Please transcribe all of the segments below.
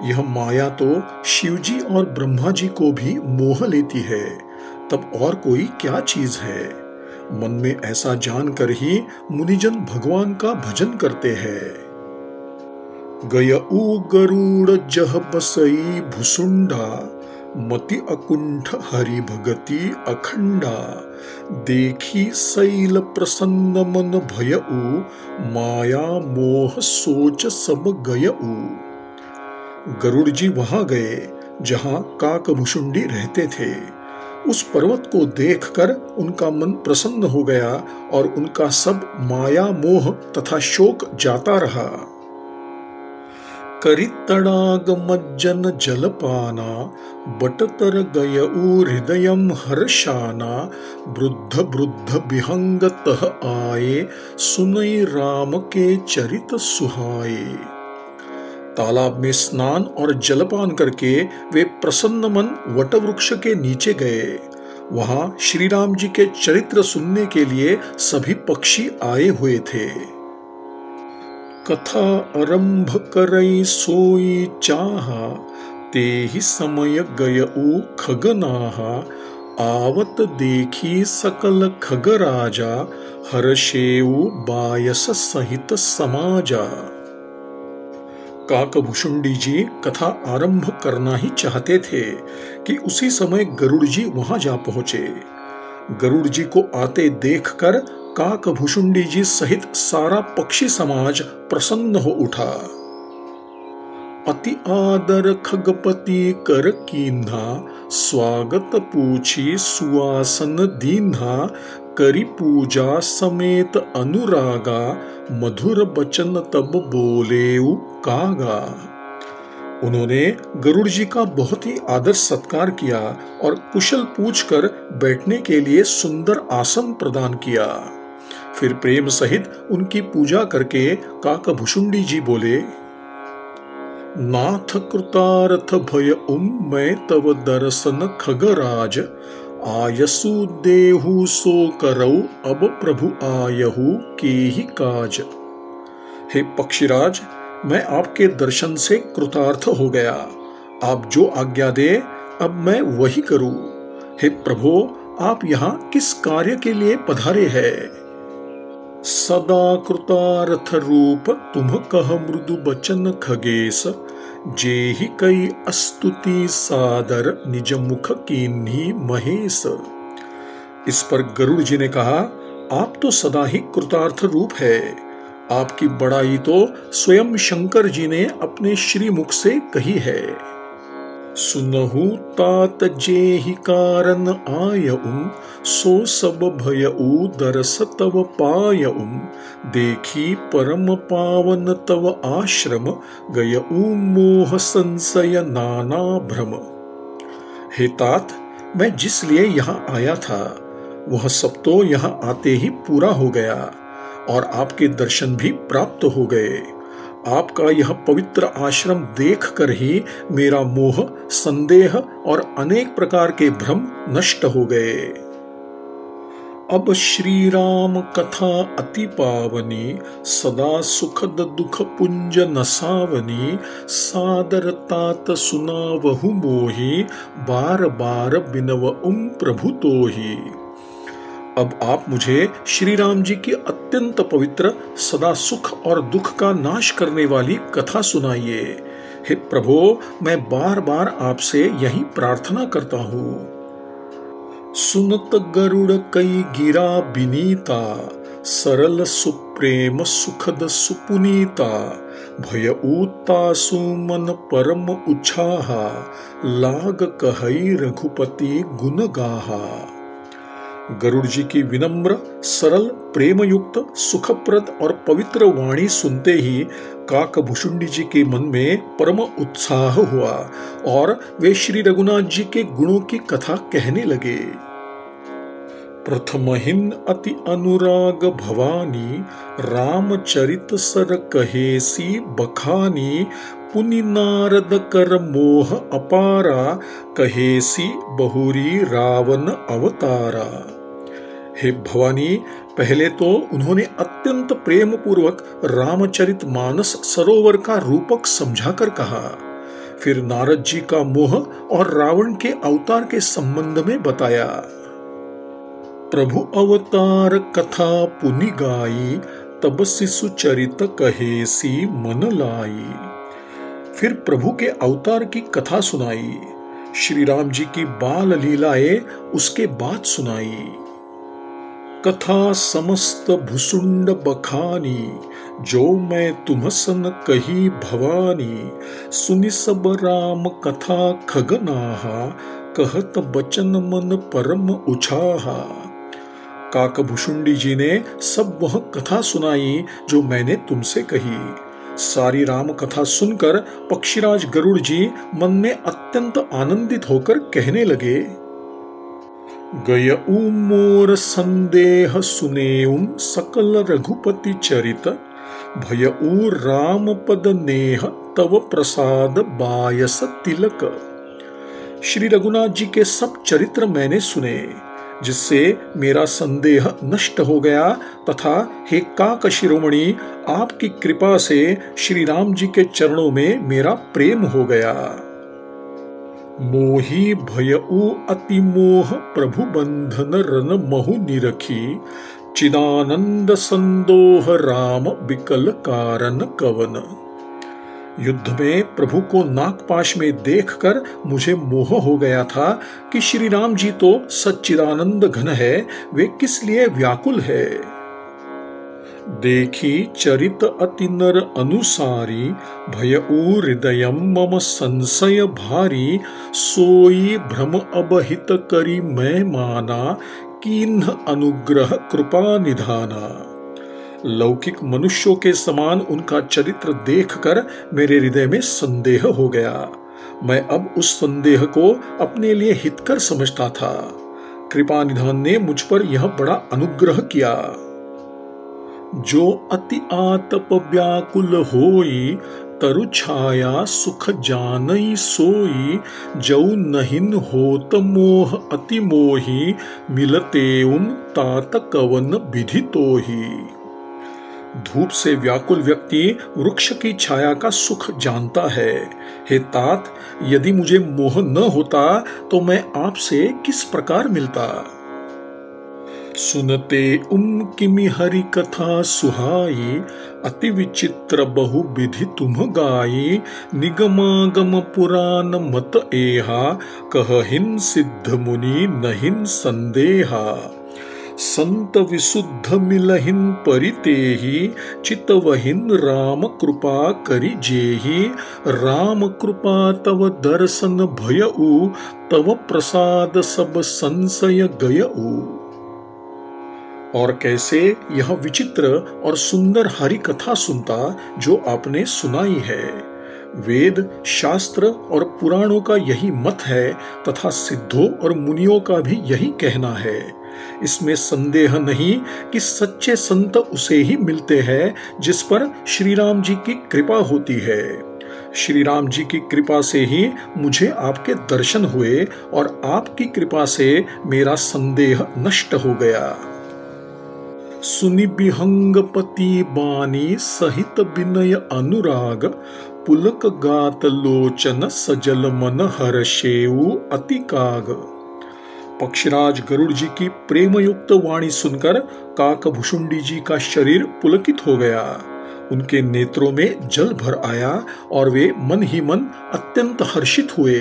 यह माया तो शिवजी और ब्रह्मा जी को भी मोह लेती है, तब और कोई क्या चीज है। मन में ऐसा जानकर ही मुनिजन भगवान का भजन करते हैं। गयऊ गरुड़ जह बसई भुसुंडा, मति अकुंठ हरि भगति अखंडा। देखी शैल प्रसन्न मन भयऊ, माया मोह सोच सब गयऊ। गरुड़ जी वहां गए जहां काकभुशुंडी रहते थे। उस पर्वत को देखकर उनका मन प्रसन्न हो गया और उनका सब माया मोह तथा शोक जाता रहा। करितड़ाग मज्जन जलपाना, बटतर गयऊ हृदयम हर्षाना। वृद्ध वृद्ध विहंग तह आए, सुनई राम के चरित सुहाए। तालाब में स्नान और जलपान करके वे प्रसन्न मन वटवृक्ष के नीचे गए। वहां श्री राम जी के चरित्र सुनने के लिए सभी पक्षी आए हुए थे। कथा आरंभ करई सोई चाहा, तेहि समय गयऊ खगनाहा। आवत देखी सकल खगराजा, हर्षेऊ बायस सहित समाजा। काकभुशुंडी जी कथा आरंभ करना ही चाहते थे कि उसी समय गरुड़ जी वहां जा पहुंचे। गरुड़ जी को आते देखकर काकभुशुंडी जी सहित सारा पक्षी समाज प्रसन्न हो उठा। अति आदर खगपति कर कीन्हा, स्वागत पूछी सुवासन दीन्हा। करी पूजा समेत अनुरागा, मधुर बचन तब बोलेऊ कागा। उन्होंने गरुड़ जी का बहुत ही आदर सत्कार किया और कुशल पूछकर बैठने के लिए सुंदर आसन प्रदान किया। फिर प्रेम सहित उनकी पूजा करके काकभुशुंडी जी बोले, नाथ कृतार्थ भय मैं तव दर्शन खगराज। आयसु देहु सो करऊ, अब प्रभु आयहु के ही काज। हे पक्षीराज, मैं आपके दर्शन से कृतार्थ हो गया। आप जो आज्ञा दे अब मैं वही करूं। हे प्रभु, आप यहाँ किस कार्य के लिए पधारे हैं? सदा कृतार्थ रूप तुम कह मृदु बचन खगेश। जेहि कई अस्तुति सादर, निज मुख कीन्ही महेश। इस पर गरुड़ जी ने कहा, आप तो सदा ही कृतार्थ रूप है। आपकी बड़ाई तो स्वयं शंकर जी ने अपने श्री मुख से कही है। सुनहु तात जेहि कारण आयऊ, सो सब भयऊ दरस तव पायऊ। देखी परम पावन तव आश्रम, गयऊ मोह संशय नाना भ्रम। हे तात, मैं जिस लिए यहाँ आया था वह सब तो यहाँ आते ही पूरा हो गया और आपके दर्शन भी प्राप्त हो गए। आपका यह पवित्र आश्रम देखकर ही मेरा मोह, संदेह और अनेक प्रकार के भ्रम नष्ट हो गए। अब श्री राम कथा अति पावनी, सदा सुखद दुख पुंज नसावनी। सादर तात सुनावहु मोहि, बार बार बिनवउम प्रभु तोहि। अब आप मुझे श्री राम जी की अत्यंत पवित्र, सदा सुख और दुख का नाश करने वाली कथा सुनाइए। हे प्रभु, मैं बार बार आपसे यही प्रार्थना करता हूँ। सुनत गरुड़ कई गिरा बिनीता, सरल सुप्रेम सुखद सुपुनीता। भयऊता सुमन परम उछाहा, लाग कहई रघुपति गुण गाहा। गरुड़ जी की विनम्र, सरल, प्रेमयुक्त, सुखप्रद और पवित्र वाणी सुनते ही काकभुशुंडी जी के मन में परम उत्साह हुआ और वे श्री रघुनाथ जी के गुणों की कथा कहने लगे। प्रथमहिन अति अनुराग भवानी, रामचरित सर कहेसी बखानी। पुनि नारद कर मोह अपारा, कहेसी बहुरी रावण अवतारा। हे भवानी, पहले तो उन्होंने अत्यंत प्रेम पूर्वक रामचरित मानस सरोवर का रूपक समझाकर कहा, फिर नारद जी का मोह और रावण के अवतार के संबंध में बताया। प्रभु अवतार कथा पुनि गाई, तब शिशु चरित कहेसी मन लाई। फिर प्रभु के अवतार की कथा सुनाई, श्री राम जी की बाल लीलाएं उसके बाद सुनाई। कथा समस्त भुसुंड बखानी, जो मैं तुम सन कही भवानी। सुनि सब राम कथा खगनाहा, कहत बचन मन परम उछाहा। काकभुषुंडी जी ने सब वह कथा सुनाई जो मैंने तुमसे कही। सारी राम कथा सुनकर पक्षीराज गरुड़ जी मन में अत्यंत आनंदित होकर कहने लगे, गयऊ मोर संदेह सुनेऊं सकल रघुपति चरित। भयऊ राम पद नेह तव प्रसाद बायस तिलक। श्री रघुनाथ जी के सब चरित्र मैंने सुने, जिससे मेरा संदेह नष्ट हो गया तथा हे काक शिरोमणि, आपकी कृपा से श्री राम जी के चरणों में मेरा प्रेम हो गया। मोही भयऊ अति मोह प्रभु बंधन रन महु निरखी। चिदानंद संदोह राम बिकल कारण कवन। युद्ध में प्रभु को नागपाश में देखकर मुझे मोह हो गया था कि श्री राम जी तो सच्चिदानंद घन है, वे किस लिए व्याकुल है। देखी चरित अति नर अनुसारी, भयऊ हृदय मम संशय भारी। सोई भ्रम अबहित करी मैं माना, कीन्ह अनुग्रह कृपा निधाना। लौकिक मनुष्यों के समान उनका चरित्र देखकर मेरे हृदय में संदेह हो गया। मैं अब उस संदेह को अपने लिए हितकर समझता था। कृपा निधान ने मुझ पर यह बड़ा अनुग्रह किया। जो अति आतप व्याकुल होई, तरु छाया सुख जानई सोई। जौ नहिन होत मोह अति मोही, मिलतेउम तात कवन विधि तोही। धूप से व्याकुल व्यक्ति वृक्ष की छाया का सुख जानता है। हे तात, यदि मुझे मोह न होता तो मैं आपसे किस प्रकार मिलता। सुनते किमि हरि कथा सुहाई, अति विचित्र बहु विधि तुम गाई। निगमागम पुराण मत एहा, कहहिन सिद्ध मुनि नहिन संदेहा। संत विशुद्ध मिलहिन परितेहि, चितवहिन राम कृपा करि जेहि। राम कृपा तव दर्शन भयऊ, तव प्रसाद सब संशय गयऊ। और कैसे यह विचित्र और सुंदर हरि कथा सुनता जो आपने सुनाई है। वेद, शास्त्र और पुराणों का यही मत है तथा सिद्धों और मुनियों का भी यही कहना है। इसमें संदेह नहीं कि सच्चे संत उसे ही मिलते हैं जिस पर श्री राम जी की कृपा होती है। श्री राम जी की कृपा से ही मुझे आपके दर्शन हुए और आपकी कृपा से मेरा संदेह नष्ट हो गया। सुनि विहंगपति बानी, सहित विनय अनुराग। पुलक गात लोचन सजल मन हर्षेउ अति काग। पक्षीराज गरुड़ जी की प्रेमयुक्त वाणी सुनकर काकभुषुंडी जी का शरीर पुलकित हो गया। उनके नेत्रों में जल भर आया और वे मन ही मन अत्यंत हर्षित हुए।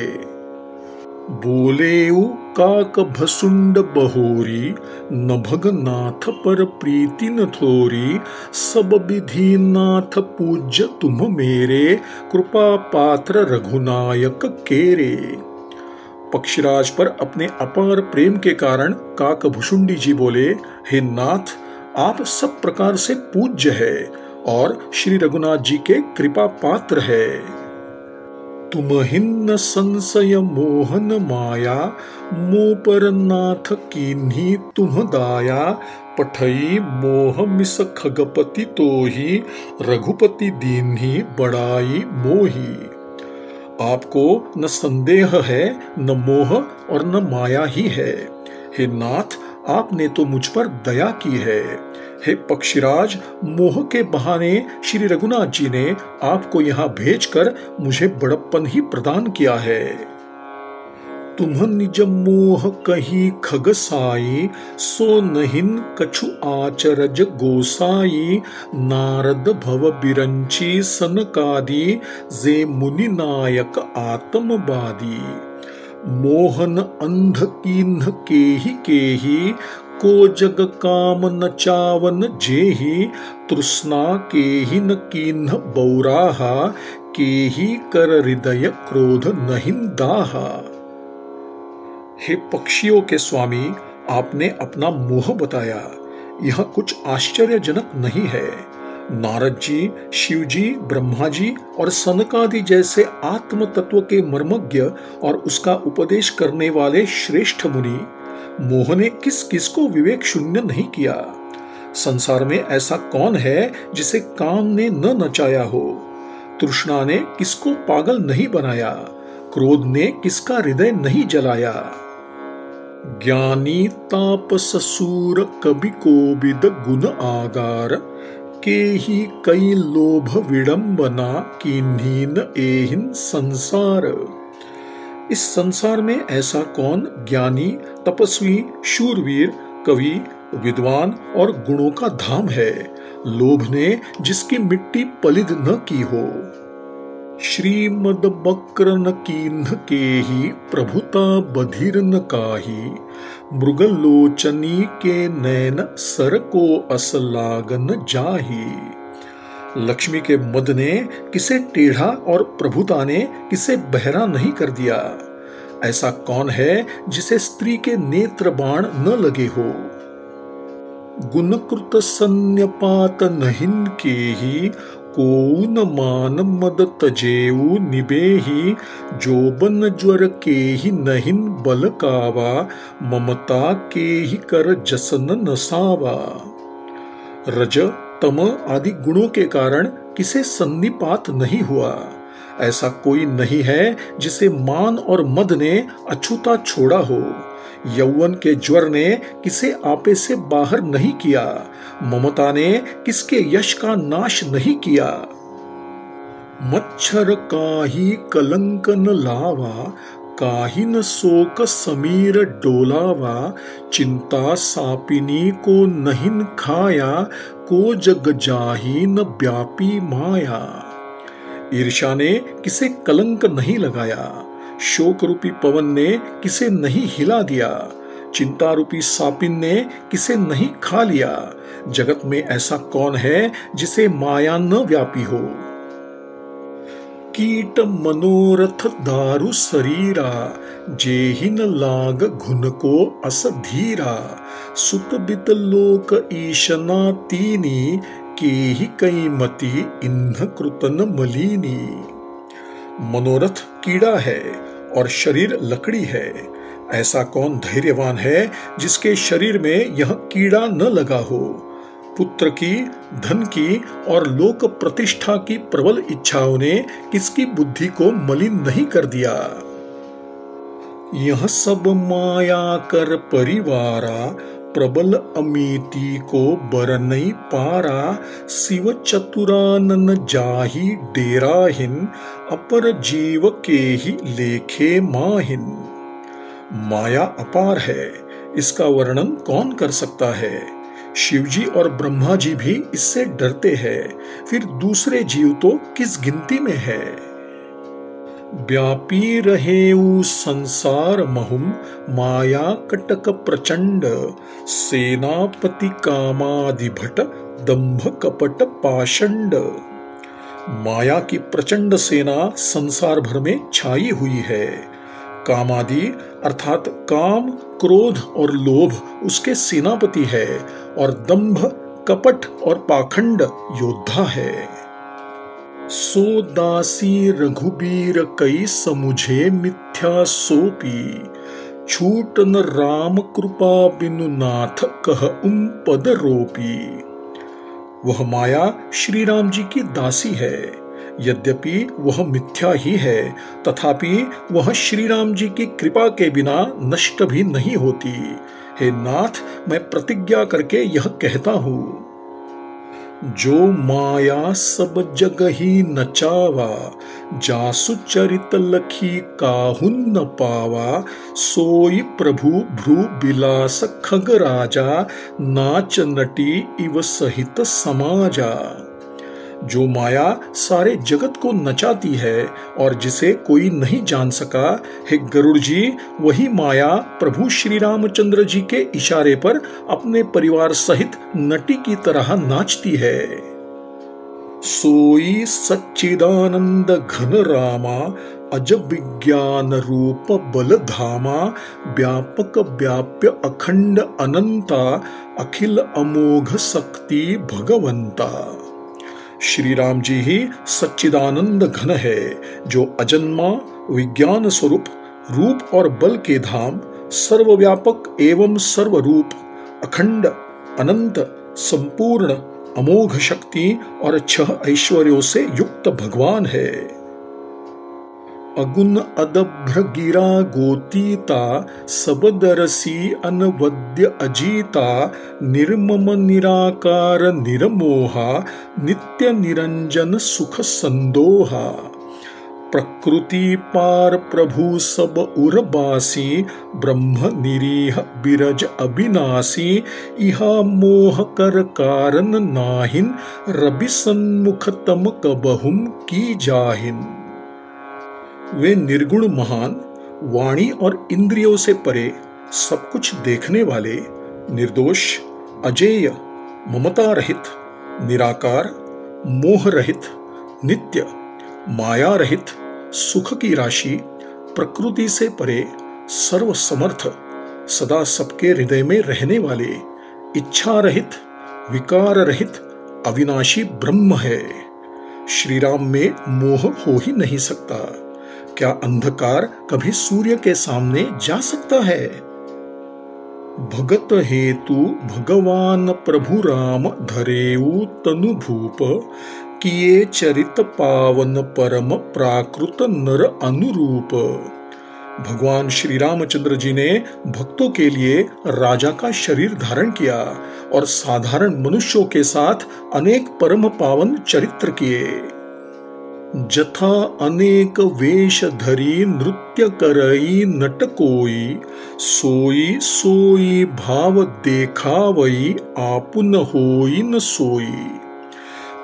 बोलेउ काक भसुंड बहोरी, नभग नाथ पर प्रीति न थोरी। सब विधि नाथ पूज्य तुम मेरे, कृपा पात्र रघुनायक केरे। पक्षीराज पर अपने अपार प्रेम के कारण काकभुषुंडी जी बोले, हे नाथ, आप सब प्रकार से पूज्य है और श्री रघुनाथ जी के कृपा पात्र है। तुमहिन संशय मोहन माया, मोह पर नाथ कीन्ही तुम दाया। पठई मोह मिस खगपति तोही, रघुपति दीन्ही बड़ाई मोही। आपको न संदेह है, न मोह और न माया ही है। हे नाथ, आपने तो मुझ पर दया की है। हे पक्षीराज, मोह के बहाने श्री रघुनाथ जी ने आपको यहाँ भेजकर मुझे बड़प्पन ही प्रदान किया है। तुम निज मोह कही खगसाई, सो नहिन कछु आचरज गोसाई। नारद भव बिरंची सनकादि, जे मुनि नायक आत्मवादी। मोहन अंध कीन्ह केही, को जग काम न चावन जेहि। तृष्णा केहि न कीन्ह बौराहा, केहि कर हृदय क्रोध नहिं दाहा। हे पक्षियों के स्वामी, आपने अपना मोह बताया, यह कुछ आश्चर्यजनक नहीं है। नारद जी, शिव जी, ब्रह्मा जी और सनकादि जैसे आत्म तत्व के मर्मज्ञ और उसका उपदेश करने वाले श्रेष्ठ मुनि, मोह ने किस किस को विवेक शून्य नहीं किया। संसार में ऐसा कौन है जिसे काम ने न नचाया हो। तृष्णा ने किसको पागल नहीं बनाया, क्रोध ने किसका हृदय नहीं जलाया। ज्ञानी तापस सूर कवि कोविद गुण आगार, केहि कई लोभ विडंबना, कीन्हीन एहिन संसार। इस संसार में ऐसा कौन ज्ञानी, तपस्वी, शूरवीर, कवि, विद्वान और गुणों का धाम है, लोभ ने जिसकी मिट्टी पलिद न की हो। श्रीमद बक्र न कीन्ह केहि, प्रभुता बधिर न काहि। मृगलोचनी के नैन सर को अस लागन जाहि। लक्ष्मी के मद ने किसे टेढ़ा और प्रभुता ने किसे बहरा नहीं कर दिया। ऐसा कौन है जिसे स्त्री के नेत्र बाण न लगे हो। गुणकृत सन्यपात नहिन केहि, को न मान मद तजेऊ निबेहि। जोबन ज्वर केहि नहिन बल कावा, ममता केहि कर जसन नसावा। रज, तम आदि गुणों के कारण किसे सन्निपात नहीं हुआ। ऐसा कोई नहीं है जिसे मान और मद ने अछूता छोड़ा हो। यौवन के ज्वर ने किसे आपे से बाहर नहीं किया। ममता ने किसके यश का नाश नहीं किया। मच्छर काहि कलंक न लावा, काहि न शोक समीर डोलावा। चिंता सापिनी को नहिन खाया, को जग जाहि न व्यापी माया। ईर्ष्या ने किसे कलंक नहीं लगाया। शोक रूपी पवन ने किसे नहीं हिला दिया। चिंता रूपी सापिन ने किसे नहीं खा लिया। जगत में ऐसा कौन है जिसे माया न व्यापी हो। कीट मनोरथ दारु शरीरा, जेहि न लाग घुन को अस धीरा। सुत बित लोक ईशना तीनी, केहि कई मति इन्ह कृतन मलिनी। मनोरथ कीड़ा है और शरीर लकड़ी है। ऐसा कौन धैर्यवान है जिसके शरीर में यह कीड़ा न लगा हो। पुत्र की, धन की और लोक प्रतिष्ठा की प्रबल इच्छाओं ने किसकी बुद्धि को मलिन नहीं कर दिया। यह सब माया कर परिवारा, प्रबल अमीति को बरनई पारा। शिव चतुरानन जाहि डेराहिन, अपर जीव के ही लेखे माहिन। माया अपार है, इसका वर्णन कौन कर सकता है। शिवजी और ब्रह्मा जी भी इससे डरते हैं, फिर दूसरे जीव तो किस गिनती में है। व्यापी रहेऊ संसार महुम, माया कटक प्रचंड। सेनापति कामादिभट, दंभ कपट पाषंड। माया की प्रचंड सेना संसार भर में छाई हुई है। कामादि अर्थात काम, क्रोध और लोभ उसके सेनापति है और दंभ, कपट और पाखंड योद्धा है। सो दासी रघुबीर कई समुझे, मिथ्या सोपी। छूट न राम कृपा बिनु नाथ, कह पद रोपी। वह माया श्री राम जी की दासी है। यद्यपि वह मिथ्या ही है, तथापि वह श्री राम जी की कृपा के बिना नष्ट भी नहीं होती। हे नाथ, मैं प्रतिज्ञा करके यह कहता हूँ, जो माया सब जग ही नचावा, जासु चरित लखी काहू न पावा, सोई प्रभु भ्रू बिलास खग राजा, नाच नटी इव सहित समाजा। जो माया सारे जगत को नचाती है और जिसे कोई नहीं जान सका, हे गरुड़ जी, वही माया प्रभु श्री रामचंद्र जी के इशारे पर अपने परिवार सहित नटी की तरह नाचती है। सोई सच्चिदानंद घन रामा, अज विज्ञान रूप बल धामा, व्यापक व्याप्य अखंड अनंता, अखिल अमोघ शक्ति भगवंता। श्री राम जी ही सच्चिदानंद घन है, जो अजन्मा विज्ञान स्वरूप, रूप और बल के धाम, सर्वव्यापक एवं सर्वरूप, अखंड अनंत संपूर्ण अमोघ शक्ति और 6 ऐश्वर्यों से युक्त भगवान है। अगुण अदभ्र गिरा गोतीता, सबदरसी अनवद्य अजीता, निर्मम निराकार निरमोहा, नित्य निरंजन सुख संदोहा। प्रकृति पार प्रभु सब उर्बासी, ब्रह्म निरीह बिरज अविनाशी, इहा मोह कर कारण नाहिन, रवि सन्मुख तम कबहुम की जाहिन। वे निर्गुण महान, वाणी और इंद्रियों से परे, सब कुछ देखने वाले, निर्दोष, अजेय, ममता रहित, निराकार, मोह रहित, नित्य, माया रहित, सुख की राशि, प्रकृति से परे, सर्व समर्थ, सदा सबके हृदय में रहने वाले, इच्छा रहित, विकार रहित, अविनाशी ब्रह्म है। श्री राम में मोह हो ही नहीं सकता। क्या अंधकार कभी सूर्य के सामने जा सकता है? भगत हेतु भगवान प्रभु राम, धरेऊ तनु भूप, किए चरित पावन परम प्राकृत नर अनुरूप। भगवान श्री रामचंद्र जी ने भक्तों के लिए राजा का शरीर धारण किया और साधारण मनुष्यों के साथ अनेक परम पावन चरित्र किए। जथा अनेक वेश धरी नृत्य करई नट कोई, सोई सोई भाव देखावई, आपुन होई न सोई।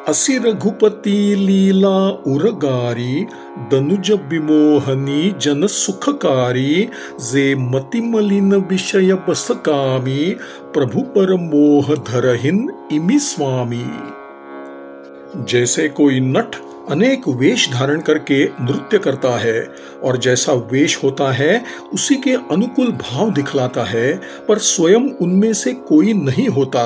असि रघुपति लीला उरगारी, दनुज विमोहनी जन सुखकारी, जे मति मलिन विषय बस कामी, प्रभु पर मोह धरहिन इमि स्वामी। जैसे कोई नट अनेक वेश धारण करके नृत्य करता है और जैसा वेश होता है उसी के अनुकूल भाव दिखलाता है, पर स्वयं उनमें से कोई नहीं होता।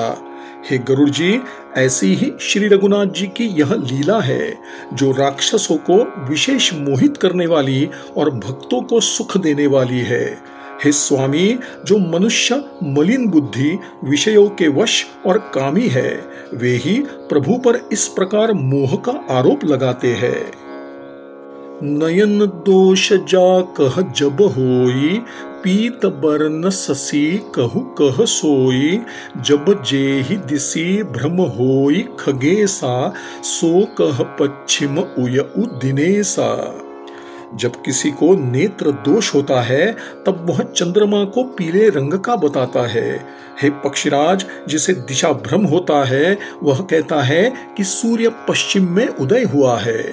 हे गरुड़ जी, ऐसी ही श्री रघुनाथ जी की यह लीला है, जो राक्षसों को विशेष मोहित करने वाली और भक्तों को सुख देने वाली है। हे स्वामी, जो मनुष्य मलिन बुद्धि, विषयों के वश और कामी है, वे ही प्रभु पर इस प्रकार मोह का आरोप लगाते हैं। नयन दोष जा कह जब होई, पीत बरन ससी कहु कह सोई, जब जेहि दिसी भ्रम होई खगेसा, सो कह पश्चिम उय दिनेसा। जब किसी को नेत्र दोष होता है तब वह चंद्रमा को पीले रंग का बताता है। हे पक्षीराज, जिसे दिशा भ्रम होता है वह कहता है कि सूर्य पश्चिम में उदय हुआ है।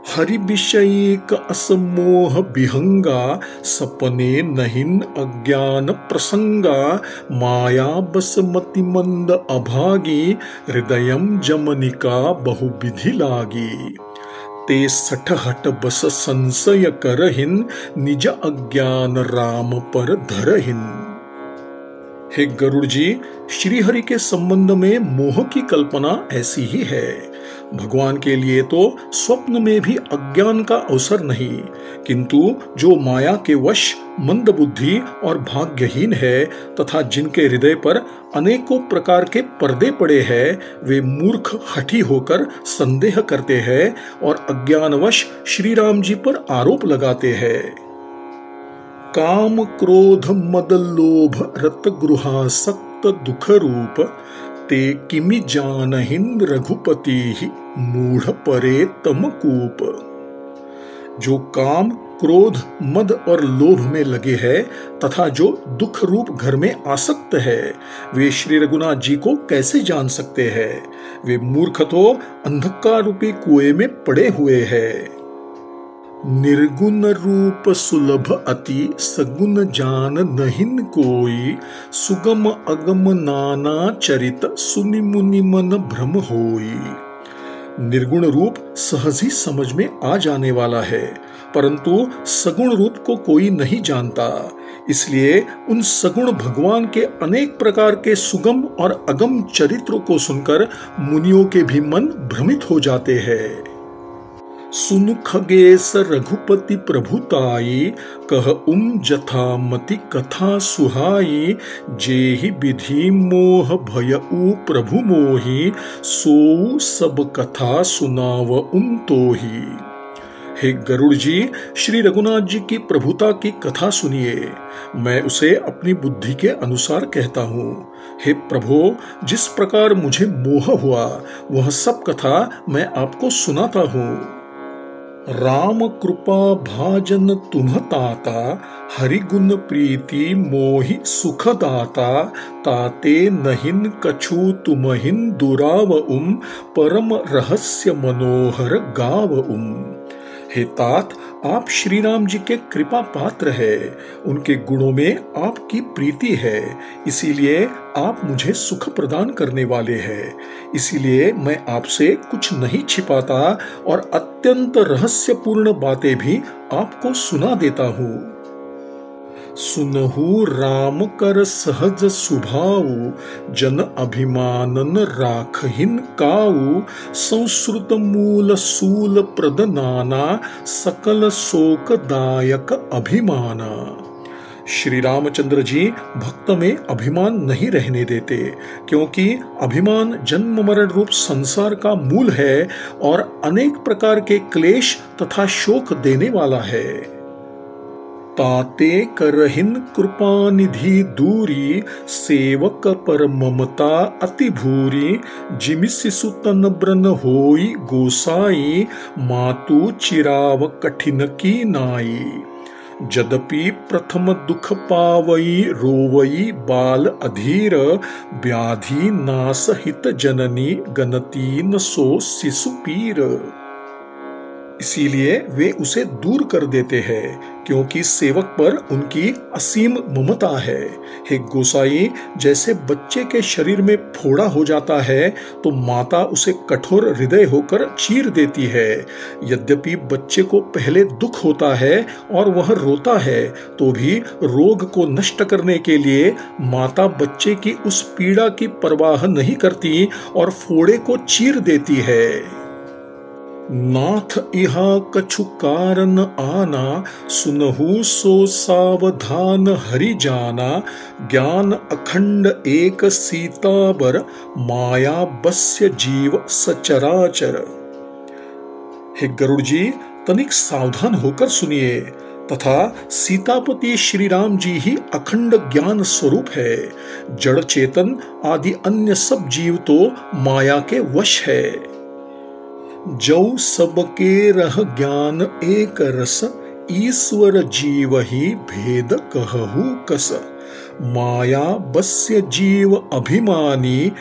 हरि विषयिक असमोह विहंगा, सपने नहिन अज्ञान प्रसंगा, माया बस मति मंद अभागी, हृदयम जमनिका बहुविधि लागी। ते सठहट बस संशय करहिन, निज अज्ञान राम पर धरहिन। हे गरुड़ जी, श्रीहरि के संबंध में मोह की कल्पना ऐसी ही है। भगवान के लिए तो स्वप्न में भी अज्ञान का अवसर नहीं, किंतु जो माया के वश मंद बुद्धि और भाग्यहीन है तथा जिनके हृदय पर अनेकों प्रकार के पर्दे पड़े हैं, वे मूर्ख हठी होकर संदेह करते हैं और अज्ञानवश श्री राम जी पर आरोप लगाते हैं। काम क्रोध मद लोभ रत गृहासक्त दुख रूप, ते किमि जानहिन रघुपति ही मूढ़ परे तमकूप। जो काम, क्रोध, मद और लोभ में लगे हैं तथा जो दुख रूप घर में आसक्त है, वे श्री रघुनाथ जी को कैसे जान सकते हैं? वे मूर्ख तो अंधकार रूपी कुएं में पड़े हुए हैं। निर्गुण रूप सुलभ अति सगुण जान नहिन कोई, सुगम अगम नाना चरित सुनि मुनि मन भ्रम होई। निर्गुण रूप सहज ही समझ में आ जाने वाला है, परंतु सगुण रूप को कोई नहीं जानता। इसलिए उन सगुण भगवान के अनेक प्रकार के सुगम और अगम चरित्रों को सुनकर मुनियों के भी मन भ्रमित हो जाते हैं। सुन खगेश रघुपति प्रभुताई, कह जथामति कथा सुहाई। जेहि विधि मोह भय प्रभु मोहि, सो सब कथा सुनाव तोहि। हे गरुड़ जी, श्री रघुनाथ जी की प्रभुता की कथा सुनिए। मैं उसे अपनी बुद्धि के अनुसार कहता हूँ। हे प्रभु, जिस प्रकार मुझे मोह हुआ वह सब कथा मैं आपको सुनाता हूँ। राम कृपा भाजन तुम ताता, हरि गुण प्रीति मोहि सुख दाता। ताते नहिन कछु तुमहिन दुराव परम रहस्य मनोहर गाव हे तात, आप श्री राम जी के कृपा पात्र है, उनके गुणों में आपकी प्रीति है, इसीलिए आप मुझे सुख प्रदान करने वाले हैं। इसीलिए मैं आपसे कुछ नहीं छिपाता और अत्यंत रहस्यपूर्ण बातें भी आपको सुना देता हूँ। सुनहु राम कर सहज सुभाऊ, जन अभिमानन राखहिन काऊ। संस्कृत मूल सूल प्रद नाना, सकल शोक दायक अभिमाना। श्री रामचंद्र जी भक्त में अभिमान नहीं रहने देते, क्योंकि अभिमान जन्म मरण रूप संसार का मूल है और अनेक प्रकार के क्लेश तथा शोक देने वाला है। ताते करहिन कृपा निधि दूरी, सेवक पर ममता अति भूरी। जिमि शिशु तन ब्रन होई गोसाई, मातु चिराव कठिन की नाई। जदपि प्रथम दुख पावई रोवई बाल अधीर, व्याधि नाश हित जननी गनती न सो शिशु पीर। इसीलिए वे उसे दूर कर देते हैं, क्योंकि सेवक पर उनकी असीम ममता है। हे गोसाई, जैसे बच्चे के शरीर में फोड़ा हो जाता है तो माता उसे कठोर हृदय होकर चीर देती है। यद्यपि बच्चे को पहले दुख होता है और वह रोता है, तो भी रोग को नष्ट करने के लिए माता बच्चे की उस पीड़ा की परवाह नहीं करती और फोड़े को चीर देती है। नाथ इहा कछु कारण आना, सुनहु सो सावधान हरि जाना। ज्ञान अखंड एक सीताबर, माया बस्य जीव सचराचर। हे गरुड़ जी, तनिक सावधान होकर सुनिए तथा सीतापति श्री राम जी ही अखंड ज्ञान स्वरूप है। जड़ चेतन आदि अन्य सब जीव तो माया के वश है। जो सबके रह ज्ञान एक रस, ईश्वर जीव ही भेद कहु कस। माया बस्य जीव अभिमानी,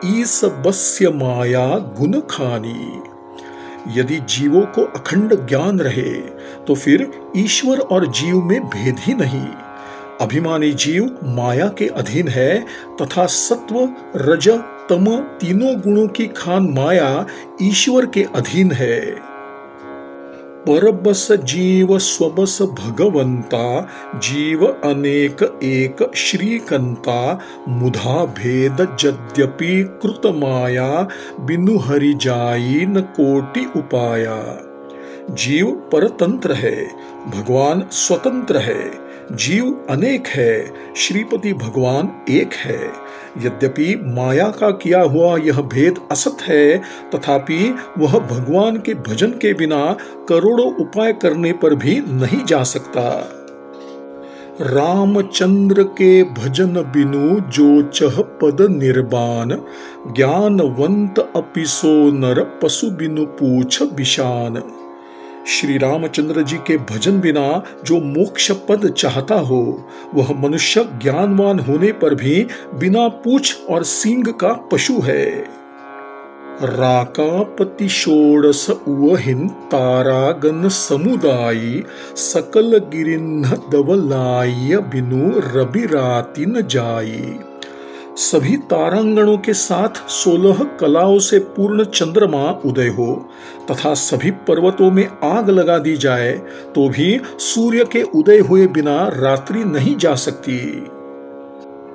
ईस बस्य माया गुण खानी। यदि जीवों को अखंड ज्ञान रहे तो फिर ईश्वर और जीव में भेद ही नहीं। अभिमानी जीव माया के अधीन है तथा सत्व रज तम तीनों गुणों की खान माया ईश्वर के अधीन है। परबस जीव स्वबस भगवंता, जीव अनेक एक श्रीकंता। मुधा भेद यद्यपि कृत माया, बिनु हरि जाई न कोटि उपाया। जीव परतंत्र है, भगवान स्वतंत्र है। जीव अनेक है, श्रीपति भगवान एक है। यद्यपि माया का किया हुआ यह भेद असत है, तथापि वह भगवान के भजन के बिना करोड़ों उपाय करने पर भी नहीं जा सकता। रामचंद्र के भजन बिनु जो चह पद निर्बान, ज्ञानवंत अपिसो नर पशु बिनु पूछ बिशान। श्री रामचंद्र जी के भजन बिना जो मोक्ष पद चाहता हो, वह मनुष्य ज्ञानवान होने पर भी बिना पूछ और सींग का पशु है। राकापति षोडश उवहिन तारागन समुदायी, सकल गिरिन्ह दवलाय बिनु रवि राति न जाई। सभी तारांगणों के साथ 16 कलाओं से पूर्ण चंद्रमा उदय हो तथा सभी पर्वतों में आग लगा दी जाए तो भी सूर्य के उदय हुए बिना रात्रि नहीं जा सकती।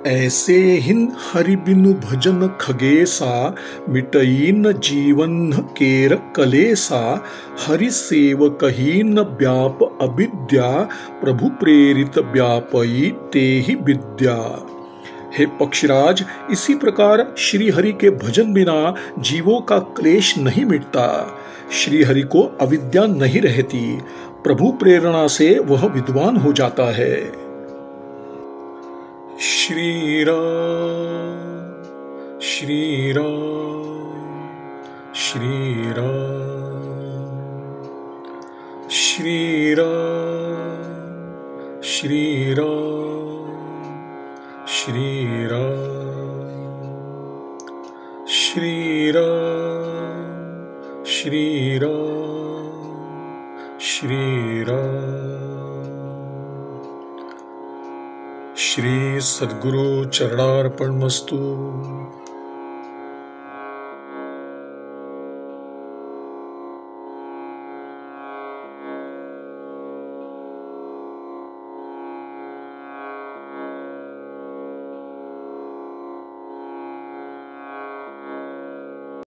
ऐसे हिन हरि बिनु भजन खगेसा, मिटई न जीवन केर कलेसा। हरि सेवक ही न व्याप अविद्या, प्रभु प्रेरित व्यापई ते ही विद्या। हे पक्षीराज, इसी प्रकार श्री हरि के भजन बिना जीवों का क्लेश नहीं मिटता, श्री हरि को अविद्या नहीं रहती, प्रभु प्रेरणा से वह विद्वान हो जाता है। श्री राम श्री राम श्री राम श्री राम श्री राम श्री राम श्री राम श्री राम श्री राम। श्री सद्गुरु चरणार्पणमस्तु।